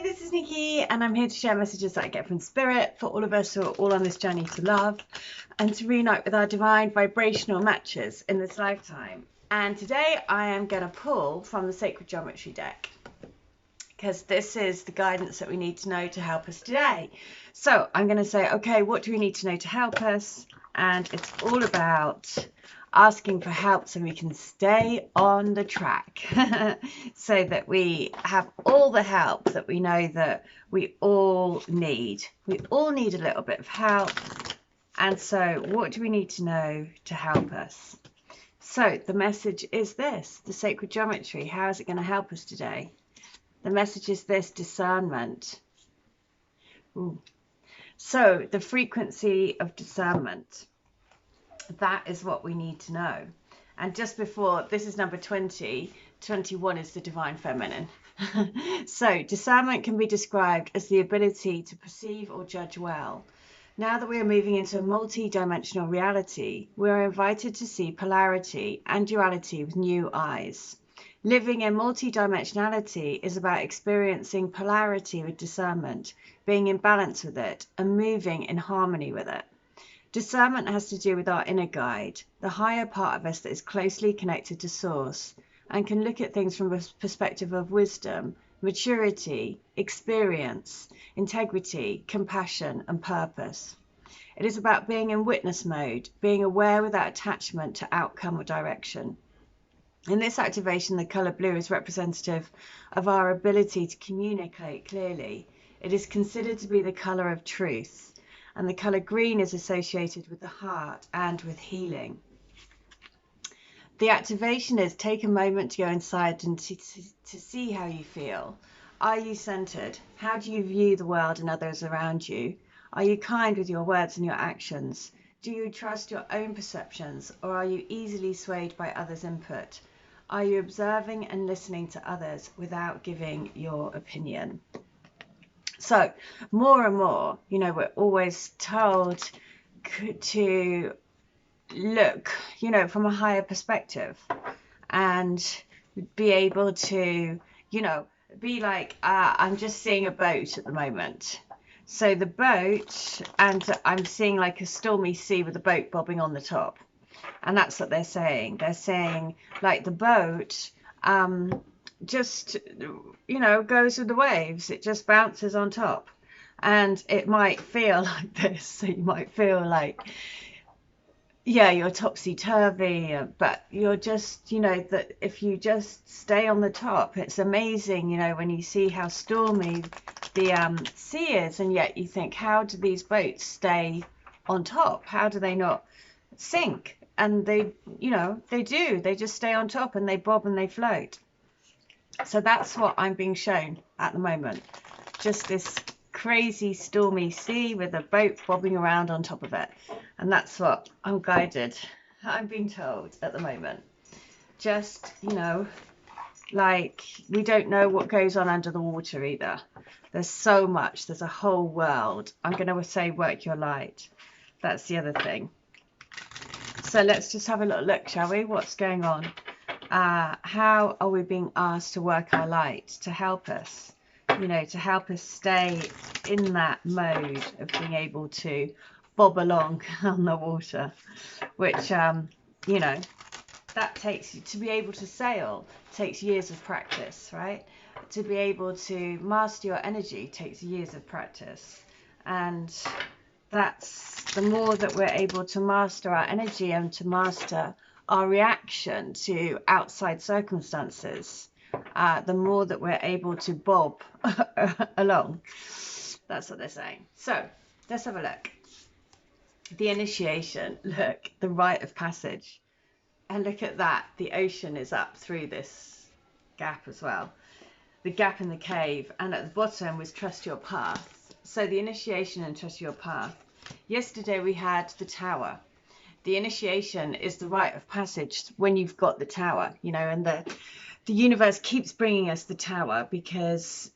This is Nikki, and I'm here to share messages that I get from Spirit for all of us who are all on this journey to love and to reunite with our divine vibrational matches in this lifetime. And today I am going to pull from the Sacred Geometry deck, because this is the guidance that we need to know to help us today. So I'm going to say, okay, what do we need to know to help us? And it's all about asking for help so we can stay on the track so that we have all the help that we know that we all need. We all need a little bit of help. And so what do we need to know to help us? So the message is this, the Sacred Geometry. How is it going to help us today? The message is this, discernment. Ooh. So the frequency of discernment. That is what we need to know. And just before, this is number 20, 21 is the divine feminine. So discernment can be described as the ability to perceive or judge well. Now that we are moving into a multi-dimensional reality, we are invited to see polarity and duality with new eyes. Living in multi-dimensionality is about experiencing polarity with discernment, being in balance with it, and moving in harmony with it. Discernment has to do with our inner guide, the higher part of us that is closely connected to Source and can look at things from a perspective of wisdom, maturity, experience, integrity, compassion, and purpose. It is about being in witness mode, being aware without attachment to outcome or direction. In this activation, the colour blue is representative of our ability to communicate clearly. It is considered to be the colour of truth. And the colour green is associated with the heart and with healing. The activation is take a moment to go inside and to see how you feel. Are you centered? How do you view the world and others around you? Are you kind with your words and your actions? Do you trust your own perceptions, or are you easily swayed by others' input? Are you observing and listening to others without giving your opinion? So more and more, you know, we're always told to look, you know, from a higher perspective and be able to, you know, be like, I'm just seeing a boat at the moment. So the boat, and I'm seeing like a stormy sea with a boat bobbing on the top. And that's what they're saying. They're saying like the boat, just, you know, goes with the waves. It just bounces on top, and it might feel like this. So you might feel like, yeah, you're topsy-turvy, but you're just, you know, that if you just stay on the top, it's amazing, you know, when you see how stormy the sea is, and yet you think, how do these boats stay on top? How do they not sink? And they, you know, they do. They just stay on top and they bob and they float. So that's what I'm being shown at the moment. Just this crazy stormy sea with a boat bobbing around on top of it. And that's what I'm guided, I'm being told at the moment. Just, you know, like we don't know what goes on under the water either. There's so much. There's a whole world. I'm going to say work your light. That's the other thing. So let's just have a little look, shall we? What's going on? How are we being asked to work our light to help us, you know, to help us stay in that mode of being able to bob along on the water, which, you know, that takes, to be able to sail takes years of practice, right? To be able to master your energy takes years of practice. And that's the more that we're able to master our energy and to master our reaction to outside circumstances, the more that we're able to bob along. That's what they're saying. So let's have a look. The initiation, look, the rite of passage. And look at that, the ocean is up through this gap as well. The gap in the cave, and at the bottom was trust your path. So the initiation and trust your path. Yesterday we had the tower. The initiation is the rite of passage when you've got the tower, you know, and the universe keeps bringing us the tower, because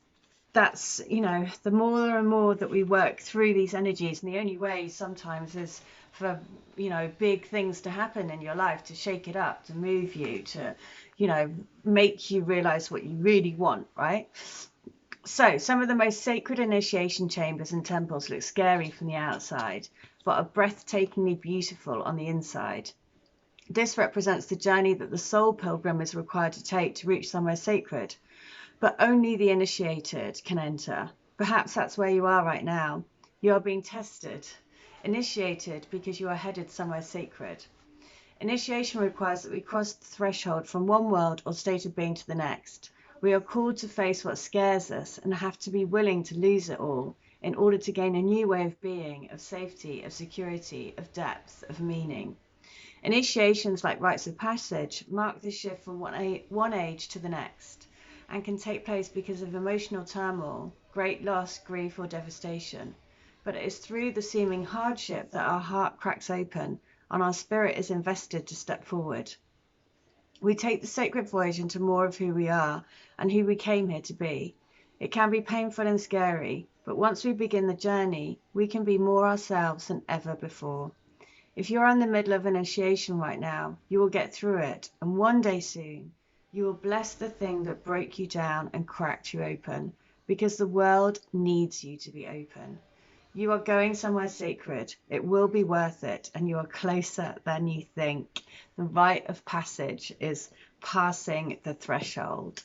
that's, you know, the more and more that we work through these energies, and the only way sometimes is for, you know, big things to happen in your life, to shake it up, to move you, to, you know, make you realize what you really want, right? So, some of the most sacred initiation chambers and temples look scary from the outside, but are breathtakingly beautiful on the inside. This represents the journey that the soul pilgrim is required to take to reach somewhere sacred, but only the initiated can enter. Perhaps that's where you are right now. You are being tested, initiated because you are headed somewhere sacred. Initiation requires that we cross the threshold from one world or state of being to the next. We are called to face what scares us and have to be willing to lose it all in order to gain a new way of being, of safety, of security, of depth, of meaning. Initiations like rites of passage mark the shift from one age to the next and can take place because of emotional turmoil, great loss, grief, or devastation. But it is through the seeming hardship that our heart cracks open and our spirit is invested to step forward. We take the sacred voyage into more of who we are and who we came here to be. It can be painful and scary, but once we begin the journey, we can be more ourselves than ever before. If you're in the middle of an initiation right now, you will get through it, and one day soon, you will bless the thing that broke you down and cracked you open, because the world needs you to be open. You are going somewhere sacred. It will be worth it, and you are closer than you think. The rite of passage is passing the threshold.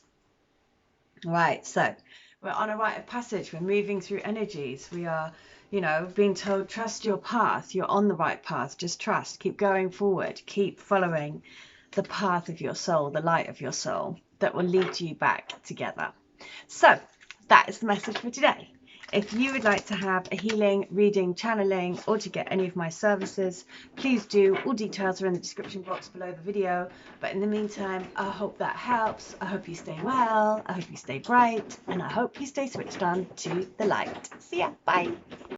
Right, so we're on a rite of passage. We're moving through energies. We are, being told, trust your path. You're on the right path. Just trust. Keep going forward. Keep following the path of your soul, the light of your soul that will lead you back together. So that is the message for today. If you would like to have a healing, reading, channeling, or to get any of my services, please do. All details are in the description box below the video. But in the meantime, I hope that helps. I hope you stay well. I hope you stay bright. And I hope you stay switched on to the light. See ya. Bye.